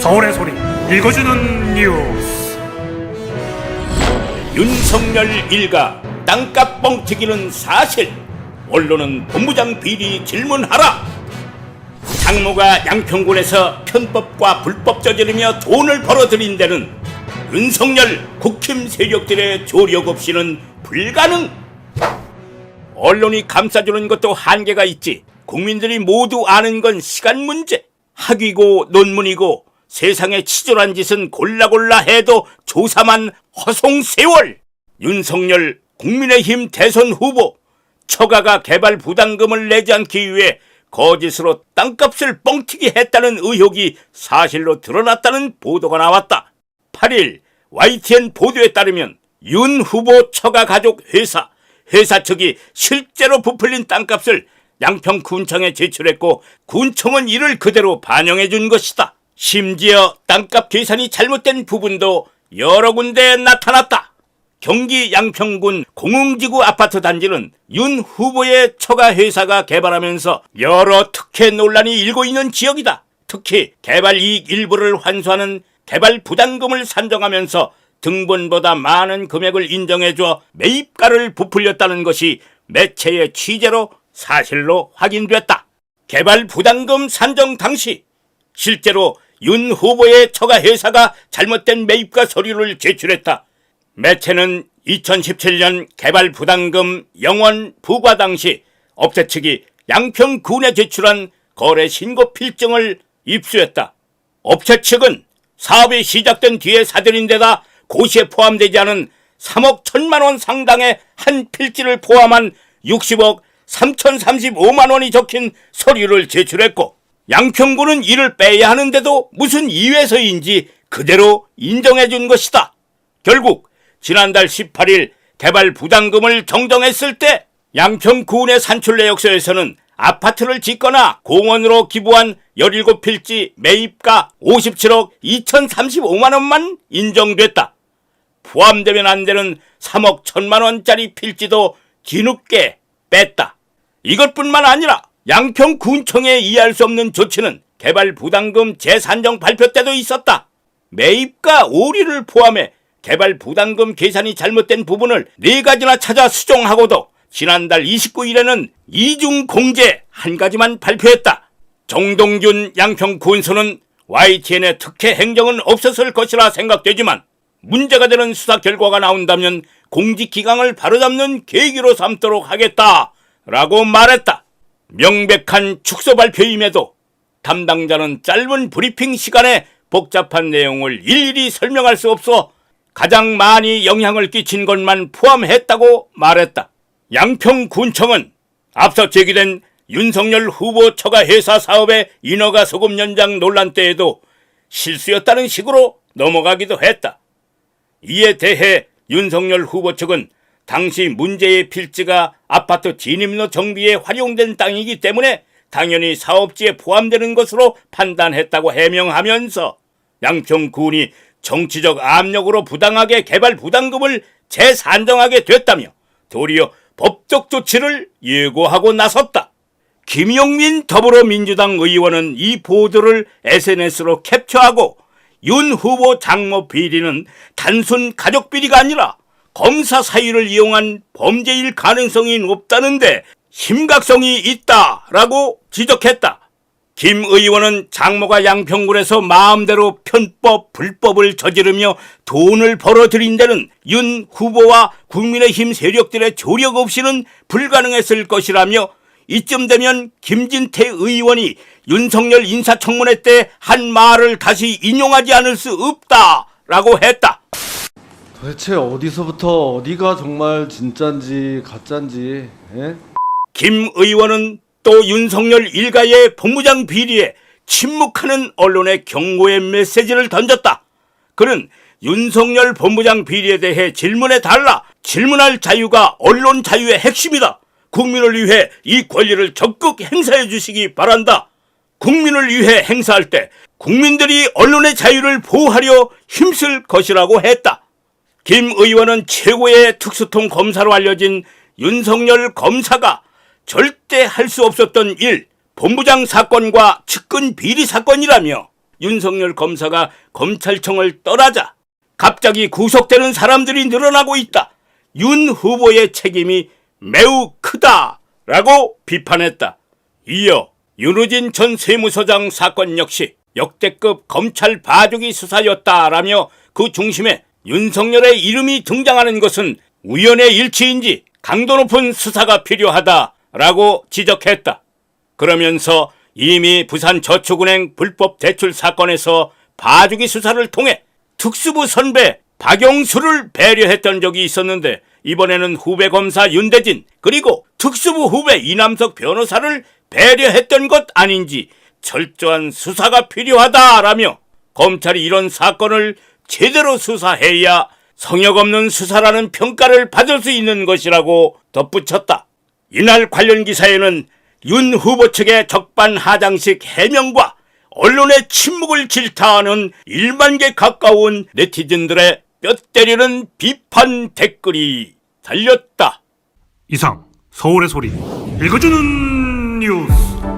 서울의 소리 읽어주는 뉴스. 윤석열 일가 땅값 뻥튀기는 사실. 언론은 본부장 비리 질문하라. 장모가 양평군에서 편법과 불법 저지르며 돈을 벌어들인 데는 윤석열 국힘 세력들의 조력 없이는 불가능. 언론이 감싸주는 것도 한계가 있지. 국민들이 모두 아는 건 시간 문제. 학위고 논문이고 세상에 치졸한 짓은 골라골라 해도 조사만 허송세월. 윤석열 국민의힘 대선 후보 처가가 개발 부담금을 내지 않기 위해 거짓으로 땅값을 뻥튀기 했다는 의혹이 사실로 드러났다는 보도가 나왔다. 8일 YTN 보도에 따르면 윤 후보 처가 가족 회사 측이 실제로 부풀린 땅값을 양평군청에 제출했고 군청은 이를 그대로 반영해 준 것이다. 심지어 땅값 계산이 잘못된 부분도 여러 군데에 나타났다. 경기 양평군 공흥지구 아파트 단지는 윤 후보의 처가 회사가 개발하면서 여러 특혜 논란이 일고 있는 지역이다. 특히 개발 이익 일부를 환수하는 개발 부담금을 산정하면서 등본보다 많은 금액을 인정해줘 매입가를 부풀렸다는 것이 매체의 취재로 사실로 확인됐다. 개발 부담금 산정 당시 실제로 윤 후보의 처가 회사가 잘못된 매입가 서류를 제출했다. 매체는 2017년 개발 부담금 영원 부과 당시 업체 측이 양평군에 제출한 거래 신고 필증을 입수했다. 업체 측은 사업이 시작된 뒤에 사들인 데다 고시에 포함되지 않은 3억 1천만 원 상당의 한 필지를 포함한 60억 3,035만 원이 적힌 서류를 제출했고 양평군은 이를 빼야 하는데도 무슨 이유에서인지 그대로 인정해 준 것이다. 결국 지난달 18일 개발 부담금을 정정했을 때 양평군의 산출내역서에서는 아파트를 짓거나 공원으로 기부한 17필지 매입가 57억 2,035만 원만 인정됐다. 포함되면 안 되는 3억 1천만 원짜리 필지도 뒤늦게 뺐다. 이것뿐만 아니라 양평군청에 이해할 수 없는 조치는 개발 부담금 재산정 발표 때도 있었다. 매입가 오류를 포함해 개발 부담금 계산이 잘못된 부분을 4가지나 찾아 수정하고도 지난달 29일에는 이중 공제 한 가지만 발표했다. 정동균 양평군수는 YTN의 특혜 행정은 없었을 것이라 생각되지만 문제가 되는 수사 결과가 나온다면 공직기강을 바로잡는 계기로 삼도록 하겠다라고 말했다. 명백한 축소 발표임에도 담당자는 짧은 브리핑 시간에 복잡한 내용을 일일이 설명할 수 없어 가장 많이 영향을 끼친 것만 포함했다고 말했다. 양평군청은 앞서 제기된 윤석열 후보 처가 회사 사업의 인허가 소금 연장 논란 때에도 실수였다는 식으로 넘어가기도 했다. 이에 대해 윤석열 후보 측은 당시 문제의 필지가 아파트 진입로 정비에 활용된 땅이기 때문에 당연히 사업지에 포함되는 것으로 판단했다고 해명하면서 양평군이 정치적 압력으로 부당하게 개발 부담금을 재산정하게 됐다며 도리어 법적 조치를 예고하고 나섰다. 김용민 더불어민주당 의원은 이 보도를 SNS로 캡처하고 윤 후보 장모 비리는 단순 가족 비리가 아니라 검사 사유를 이용한 범죄일 가능성이 높다는데 심각성이 있다라고 지적했다. 김 의원은 장모가 양평군에서 마음대로 편법, 불법을 저지르며 돈을 벌어들인 데는 윤 후보와 국민의힘 세력들의 조력 없이는 불가능했을 것이라며 이쯤 되면 김진태 의원이 윤석열 인사청문회 때 한 말을 다시 인용하지 않을 수 없다라고 했다. 도대체 어디서부터 어디가 정말 진짠지 가짠지. 김 의원은 또 윤석열 일가의 본부장 비리에 침묵하는 언론에 경고의 메시지를 던졌다. 그는 윤석열 본부장 비리에 대해 질문에 달라 질문할 자유가 언론 자유의 핵심이다. 국민을 위해 이 권리를 적극 행사해 주시기 바란다. 국민을 위해 행사할 때 국민들이 언론의 자유를 보호하려 힘쓸 것이라고 했다. 김 의원은 최고의 특수통 검사로 알려진 윤석열 검사가 절대 할 수 없었던 일, 본부장 사건과 측근 비리 사건이라며 윤석열 검사가 검찰청을 떠나자 갑자기 구속되는 사람들이 늘어나고 있다. 윤 후보의 책임이 매우 크다라고 비판했다. 이어 윤우진 전 세무서장 사건 역시 역대급 검찰 봐주기 수사였다라며 그 중심에 윤석열의 이름이 등장하는 것은 우연의 일치인지 강도 높은 수사가 필요하다라고 지적했다. 그러면서 이미 부산저축은행 불법 대출 사건에서 봐주기 수사를 통해 특수부 선배 박영수를 배려했던 적이 있었는데 이번에는 후배 검사 윤대진 그리고 특수부 후배 이남석 변호사를 배려했던 것 아닌지 철저한 수사가 필요하다라며 검찰이 이런 사건을 제대로 수사해야 성역 없는 수사라는 평가를 받을 수 있는 것이라고 덧붙였다. 이날 관련 기사에는 윤 후보 측의 적반하장식 해명과 언론의 침묵을 질타하는 1만 개 가까운 네티즌들의 뼈 때리는 비판 댓글이 달렸다. 이상 서울의 소리 읽어주는 뉴스.